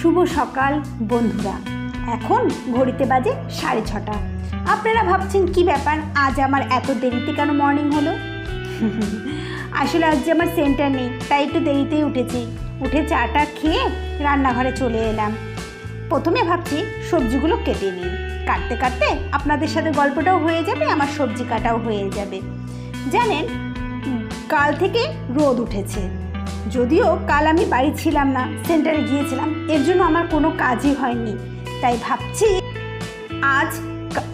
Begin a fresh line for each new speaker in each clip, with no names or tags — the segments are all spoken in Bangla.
শুভ সকাল বন্ধুরা। এখন ঘড়িতে বাজে 6:30। আপনারা ভাবছেন কি ব্যাপার, আজ আমার এত দেরিতে কেন মর্নিং হলো? আসলে আজ আমার সেন্টার নেই, তাই একটু দেরিতেই উঠেছি। উঠে চাটা খেয়ে রান্নাঘরে চলে এলাম। প্রথমে ভাবছি সবজিগুলো কেটে নিই, কাটতে কাটতে আপনাদের সাথে গল্পটাও হয়ে যাবে, আমার সবজি কাটাও হয়ে যাবে। জানেন, কাল থেকে রোদ উঠেছে। যদিও কাল আমি বাড়ি ছিলাম না, সেন্টারে গিয়েছিলাম, এর জন্য আমার কোনো কাজই হয়নি। তাই ভাবছি আজ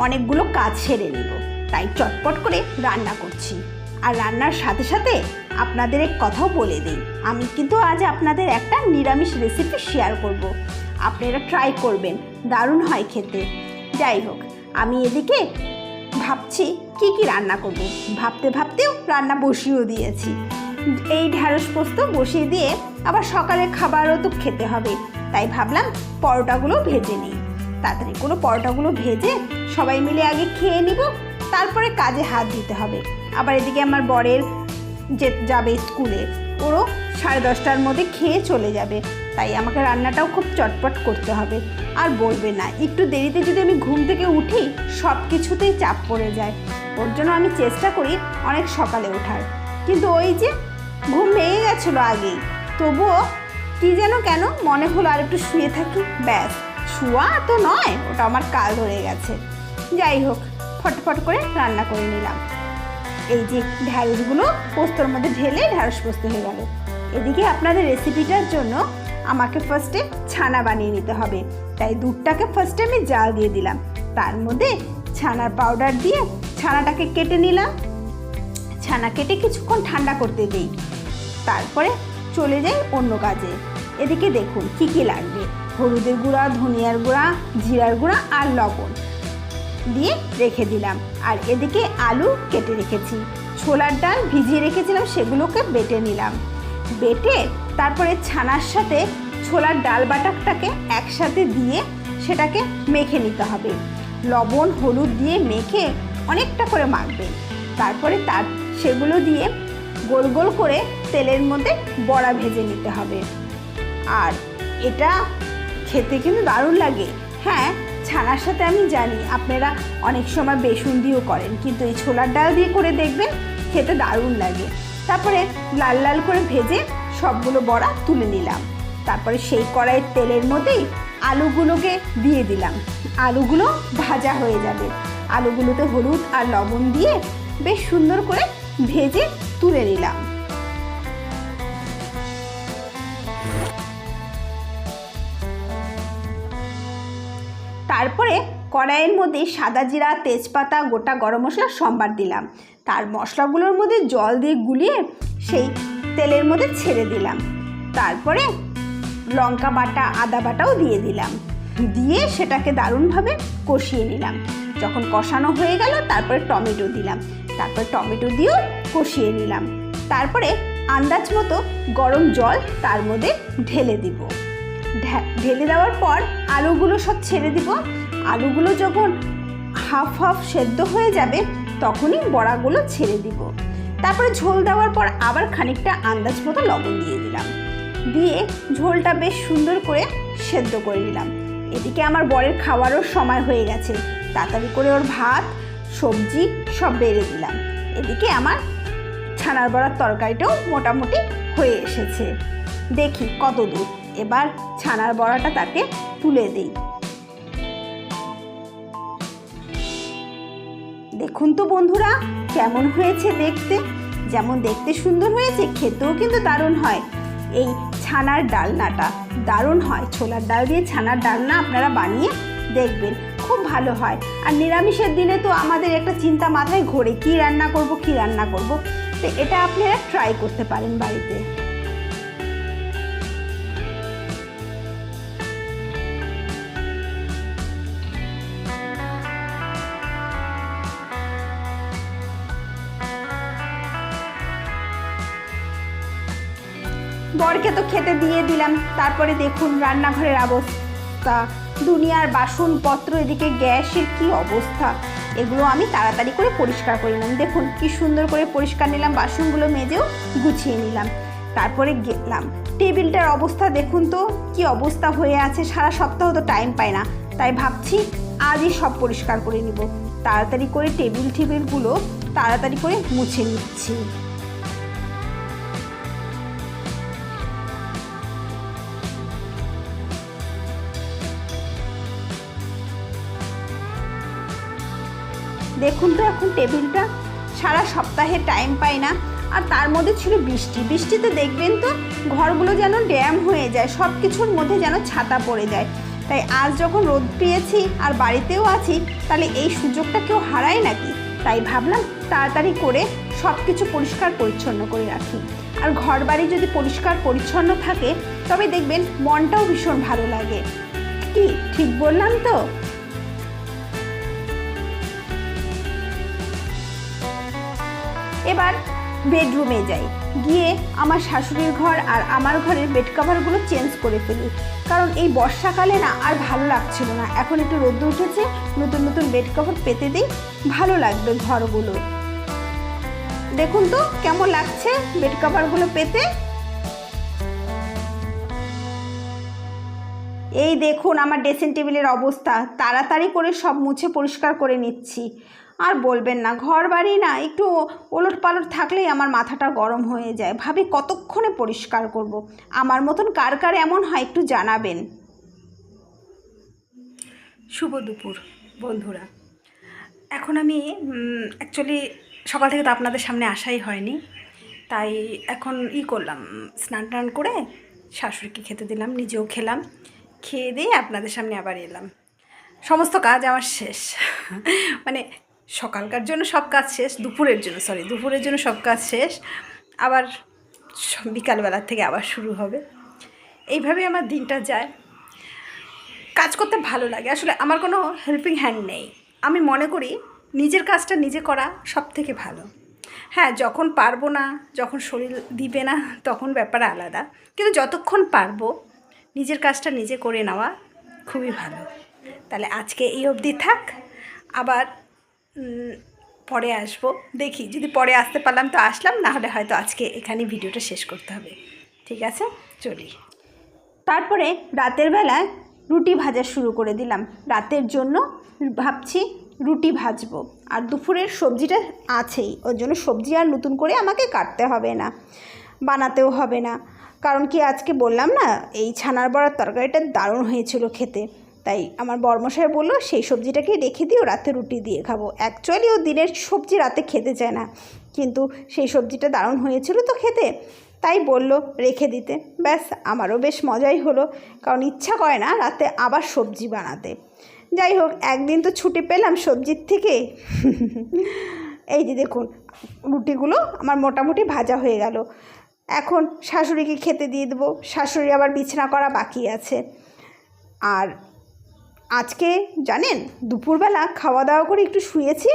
অনেকগুলো কাজ সেরে নেব, তাই চটপট করে রান্না করছি। আর রান্নার সাথে সাথে আপনাদের এক কথাও বলে দিই, আমি কিন্তু আজ আপনাদের একটা নিরামিষ রেসিপি শেয়ার করব। আপনারা ট্রাই করবেন, দারুণ হয় খেতে। যাই হোক, আমি এদিকে ভাবছি কি কি রান্না করব। ভাবতে ভাবতেও রান্না বসিয়েও দিয়েছি। এই ঢ্যাঁড়স পোস্ত বসিয়ে দিয়ে আবার সকালে খাবারও তো খেতে হবে, তাই ভাবলাম পরোটাগুলো ভেজে নিই। তাড়াতাড়ি কোনো পরোটাগুলো ভেজে সবাই মিলে আগে খেয়ে নিব, তারপরে কাজে হাত দিতে হবে। আবার এদিকে আমার বরের যাবে স্কুলে, ওরও 10:30টার মধ্যে খেয়ে চলে যাবে, তাই আমাকে রান্নাটাও খুব চটপট করতে হবে। আর বলবে না, একটু দেরিতে যদি আমি ঘুম থেকে উঠি সব কিছুতেই চাপ পড়ে যায়। ওর জন্য আমি চেষ্টা করি অনেক সকালে ওঠার, কিন্তু ওই যে ঘুম ভেঙে গেছিলো আগেই, তবুও কী যেন কেন মনে হলো আর একটু শুয়ে থাকি। ব্যাস, শুয়া তো নয়, ওটা আমার কাল ধরে গেছে। যাই হোক, ফটফট করে রান্না করে নিলাম। এই যে ঢ্যাঁড়সগুলো পোস্তর মধ্যে ঢেলে ঢ্যাঁড়স পোস্ত হয়ে গেল। এদিকে আপনাদের রেসিপিটার জন্য আমাকে ফার্স্টে ছানা বানিয়ে নিতে হবে, তাই দুধটাকে ফার্স্টে আমি জাল দিয়ে দিলাম। তার মধ্যে ছানার পাউডার দিয়ে ছানাটাকে কেটে নিলাম। ছানা কেটে কিছুক্ষণ ঠান্ডা করতে দিই, তারপরে চলে যাই অন্য কাজে। এদিকে দেখুন কি কি লাগবে: হলুদের গুঁড়া, ধনিয়ার গুঁড়া, জিরার গুঁড়া আর লবণ দিয়ে রেখে দিলাম। আর এদিকে আলু কেটে রেখেছি, ছোলার ডাল ভিজিয়ে রেখেছিলাম, সেগুলোকে বেটে নিলাম। বেটে তারপরে ছানার সাথে ছোলার ডাল বাটাটাকে একসাথে দিয়ে সেটাকে মেখে নিতে হবে। লবণ হলুদ দিয়ে মেখে অনেকটা করে মাখবেন। তারপরে সেগুলো দিয়ে গোল গোল করে তেলের মধ্যে বড়া ভেজে নিতে হবে। আর এটা খেতে কিন্তু দারুণ লাগে। হ্যাঁ, ছানার সাথে আমি জানি আপনারা অনেক সময় বেসন দিয়েও করেন, কিন্তু এই ছোলার ডাল দিয়ে করে দেখবেন, খেতে দারুণ লাগে। তারপরে লাল লাল করে ভেজে সবগুলো বড়া তুলে নিলাম। তারপরে সেই কড়াইয়ের তেলের মধ্যেই আলুগুলোকে দিয়ে দিলাম। আলুগুলো ভাজা হয়ে যাবে। আলুগুলোতে হলুদ আর লবণ দিয়ে বেশ সুন্দর করে ভেজে তুলে নিলাম। তারপরে কড়াইয়ের মধ্যে সাদা জিরা, তেজপাতা, গোটা গরম মশলা সম্বার দিলাম। তার মশলাগুলোর মধ্যে জল দিয়ে গুলিয়ে সেই তেলের মধ্যে ছেড়ে দিলাম। তারপরে লঙ্কা বাটা, আদা বাটাও দিয়ে দিলাম, দিয়ে সেটাকে দারুণভাবে কষিয়ে নিলাম। যখন কষানো হয়ে গেল, তারপরে টমেটো দিলাম। তারপরে টমেটো দিয়েও কষিয়ে নিলাম। তারপরে আন্দাজ মতো গরম জল তার মধ্যে ঢেলে দিব। ঢেলে দেওয়ার পর আলুগুলো সব ছেড়ে দিব। আলুগুলো যখন হাফ হাফ সেদ্ধ হয়ে যাবে, তখনই বড়াগুলো ছেড়ে দিব। তারপরে ঝোল দেওয়ার পর আবার খানিকটা আন্দাজ মতো লবণ দিয়ে দিলাম, দিয়ে ঝোলটা বেশ সুন্দর করে সেদ্ধ করে নিলাম। এদিকে আমার বরের খাওয়ারও সময় হয়ে গেছে, তাড়াতাড়ি করে ওর ভাত সবজি সব বেড়ে দিলাম। এদিকে আমার ছানার বড়ার তরকারিটাও মোটামুটি হয়ে এসেছে। দেখি কত দূর, এবার ছানার বড়াটা তাকে তুলে দিই। দেখুন তো বন্ধুরা, কেমন হয়েছে দেখতে। যেমন দেখতে সুন্দর হয়েছে, খেতেও কিন্তু দারুণ হয়। এই ছানার ডালনাটা দারুণ হয়। ছোলার ডাল দিয়ে ছানার ডালনা আপনারা বানিয়ে দেখবেন, খুব ভালো হয়। আর নিরামিষের দিনে তো আমাদের একটা চিন্তা মাথায় ঘোরে, কী রান্না করব কী রান্না করব। তো এটা আপনারা ট্রাই করতে পারেন বাড়িতে। বরকে তো খেতে দিয়ে দিলাম। তারপরে দেখুন রান্নাঘরের অবস্থা, দুনিয়ার বাসনপত্র, এদিকে গ্যাসের কি অবস্থা। এগুলো আমি তাড়াতাড়ি করে পরিষ্কার করে নিলাম। দেখুন কি সুন্দর করে পরিষ্কার নিলাম, বাসনগুলো মেজেও গুছিয়ে নিলাম। তারপরে গেলাম। টেবিলটার অবস্থা দেখুন তো কি অবস্থা হয়ে আছে, সারা সপ্তাহ তো টাইম পাই না, তাই ভাবছি আজই সব পরিষ্কার করে নিব। তাড়াতাড়ি করে টেবিলগুলো তাড়াতাড়ি করে মুছে নিচ্ছি। দেখুন তো এখন টেবিলটা, সারা সপ্তাহে টাইম পাই না, আর তার মধ্যে ছিল বৃষ্টিতে দেখবেন তো ঘরগুলো যেন ড্যাম হয়ে যায়, সব কিছুর মধ্যে যেন ছাতা পড়ে যায়। তাই আজ যখন রোদ পেয়েছি আর বাড়িতেও আছি, তাহলে এই সুযোগটা কেউ হারায় নাকি? তাই ভাবলাম তাড়াতাড়ি করে সব কিছু পরিষ্কার পরিচ্ছন্ন করে রাখি। আর ঘর বাড়ি যদি পরিষ্কার পরিচ্ছন্ন থাকে তবে দেখবেন মনটাও ভীষণ ভালো লাগে। কি ঠিক বললাম তো? এবার বেডরুমে যাই, গিয়ে আমার শাশুড়ির ঘর আর আমার ঘরের বেড কভারগুলো চেঞ্জ করে ফেলি, কারণ এই বর্ষাকালে না আর ভালো লাগছিল না। এখন একটু রোদ উঠেছে, নতুন নতুন বেড কভার পেতে দিই, ভালো লাগবে ঘরগুলো। দেখুন তো কেমন লাগছে বেড কভারগুলো পেতে। এই দেখুন আমার ড্রেসিং টেবিলের অবস্থা, তাড়াতাড়ি করে সব মুছে পরিষ্কার করে নিচ্ছি। আর বলবেন না, ঘর বাড়ি না একটু ওলট পালট থাকলেই আমার মাথাটা গরম হয়ে যায়, ভাবি কতক্ষণে পরিষ্কার করব। আমার মতন কার কার এমন হয় একটু জানাবেন।
শুভ দুপুর বন্ধুরা। এখন আমি অ্যাকচুয়ালি সকাল থেকে তো আপনাদের সামনে আসাই হয়নি, তাই এখন করলাম, স্নান টান করে শাশুড়িকে খেতে দিলাম, নিজেও খেলাম, খেয়ে দিয়ে আপনাদের সামনে আবার এলাম। সমস্ত কাজ আমার শেষ মানে সকালকার জন্য সব কাজ শেষ, দুপুরের জন্য সব কাজ শেষ, আবার বিকালবেলার থেকে আবার শুরু হবে। এইভাবে আমার দিনটা যায়। কাজ করতে ভালো লাগে, আসলে আমার কোনো হেল্পিং হ্যান্ড নেই। আমি মনে করি নিজের কাজটা নিজে করা সব থেকে ভালো। হ্যাঁ, যখন পারবো না, যখন শরীর দিবে না, তখন ব্যাপার আলাদা, কিন্তু যতক্ষণ পারবো নিজের কাজটা নিজে করে নেওয়া খুবই ভালো। তাহলে আজকে এই অবধি থাক, আবার পরে আসবো। দেখি যদি পরে আসতে পারলাম তো আসলাম, না হলে হয়তো আজকে এখানে ভিডিওটা শেষ করতে হবে। ঠিক আছে, চলি।
তারপরে রাতের বেলায় রুটি ভাজা শুরু করে দিলাম। রাতের জন্য ভাবছি রুটি ভাজবো, আর দুপুরের সবজিটা আছেই, ওর জন্য সবজি আর নতুন করে আমাকে কাটতে হবে না, বানাতেও হবে না। কারণ কি আজকে বললাম না, এই ছানার বড়ার তরকারিটা দারুণ হয়েছিল খেতে, তাই আমার বরমশাই বললো সেই সবজিটাকে রেখে দিও, রাতে রুটি দিয়ে খাবো। অ্যাকচুয়ালি ও দিনের সবজি রাতে খেতে চায় না, কিন্তু সেই সবজিটা দারুণ হয়েছিল তো খেতে, তাই বলল রেখে দিতে। ব্যাস, আমারও বেশ মজাই হলো, কারণ ইচ্ছা করে না রাতে আবার সবজি বানাতে। যাই হোক, একদিন তো ছুটি পেলাম সবজির থেকে। এই যে দেখুন রুটিগুলো আমার মোটামুটি ভাজা হয়ে গেল। এখন শাশুড়িকে খেতে দিয়ে দেবো, শাশুড়ি আবার বিছানা করা বাকি আছে। আর আজকে জানেন দুপুরবেলা খাওয়া দাওয়া করে একটু শুয়েছি,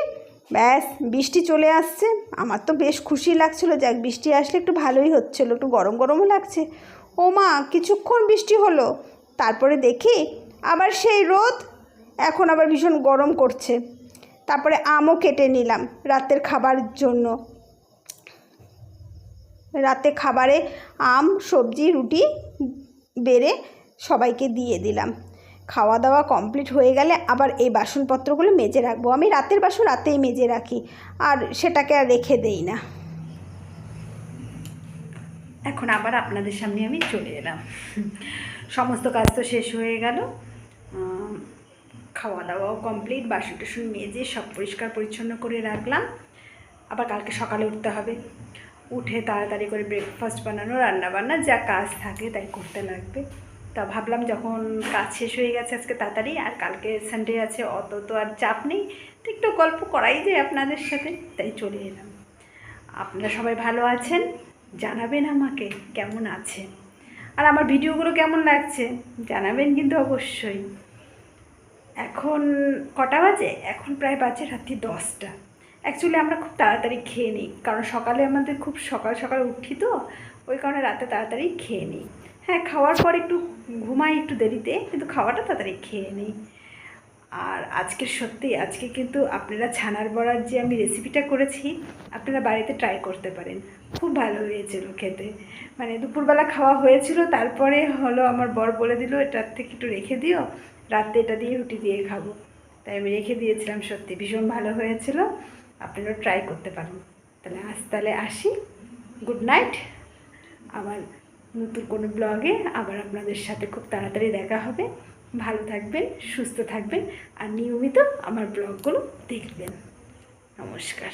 ব্যাস বৃষ্টি চলে আসছে। আমার তো বেশ খুশি লাগছিলো, যাক বৃষ্টি আসলে একটু ভালোই হচ্ছিলো, একটু গরম গরমও লাগছে। ও মা, কিছুক্ষণ বৃষ্টি হলো, তারপরে দেখি আবার সেই রোদ, এখন আবার ভীষণ গরম করছে। তারপরে আমও কেটে নিলাম রাতের খাবারের জন্য। রাতে খাবারে আম, সবজি, রুটি বেড়ে সবাইকে দিয়ে দিলাম। খাওয়া দাওয়া কমপ্লিট হয়ে গেলে আবার এই বাসনপত্রগুলো মেজে রাখবো। আমি রাতের বাসন রাতেই মেজে রাখি, আর সেটাকে আর রেখে দেই না।
এখন আবার আপনাদের সামনে আমি চলে এলাম। সমস্ত কাজ তো শেষ হয়ে গেল, খাওয়া দাওয়াও কমপ্লিট, বাসন টাসন মেজে সব পরিষ্কার পরিচ্ছন্ন করে রাখলাম। আবার কালকে সকালে উঠতে হবে, উঠে তাড়াতাড়ি করে ব্রেকফাস্ট বানানো, রান্নাবান্না যা কাজ থাকে তাই করতে লাগবে। তা ভাবলাম যখন কাজ শেষ হয়ে গেছে আজকে তাড়াতাড়ি, আর কালকে সানডে আছে, অত তো আর চাপ নেই, তো একটু গল্প করাই যায় আপনাদের সাথে, তাই চলে এলাম। আপনারা সবাই ভালো আছেন? জানাবেন আমাকে কেমন আছেন, আর আমার ভিডিওগুলো কেমন লাগছে জানাবেন কিন্তু অবশ্যই। এখন কটা বাজে? এখন প্রায় বাজে রাত্রি 10টা। অ্যাকচুয়ালি আমরা খুব তাড়াতাড়ি খেয়ে নিই, কারণ সকালে আমাদের খুব সকাল সকাল উঠি তো, ওই কারণে রাতে তাড়াতাড়ি খেয়ে নিই। হ্যাঁ, খাওয়ার পর একটু ঘুমাই একটু দেরিতে, কিন্তু খাওয়াটা তাড়াতাড়ি খেয়ে নিই। আর আজকে কিন্তু আপনারা ছানার বড়ার যে আমি রেসিপিটা করেছি আপনারা বাড়িতে ট্রাই করতে পারেন। খুব ভালো হয়েছিল খেতে। মানে দুপুরবেলা খাওয়া হয়েছিল, তারপরে হলো আমার বর বলে দিল এটার থেকে একটু রেখে দিও, রাতে এটা দিয়ে রুটি দিয়ে খাবো। তাই আমি রেখে দিয়েছিলাম, সত্যি ভীষণ ভালো হয়েছিল। আপনারা ট্রাই করতে পারেন। তাহলে আসি, গুড নাইট। আবার নতুন কোনো ব্লগে আবার আপনাদের সাথে খুব তাড়াতাড়ি দেখা হবে। ভালো থাকবেন, সুস্থ থাকবেন, আর নিয়মিত আমার ব্লগগুলো দেখবেন। নমস্কার।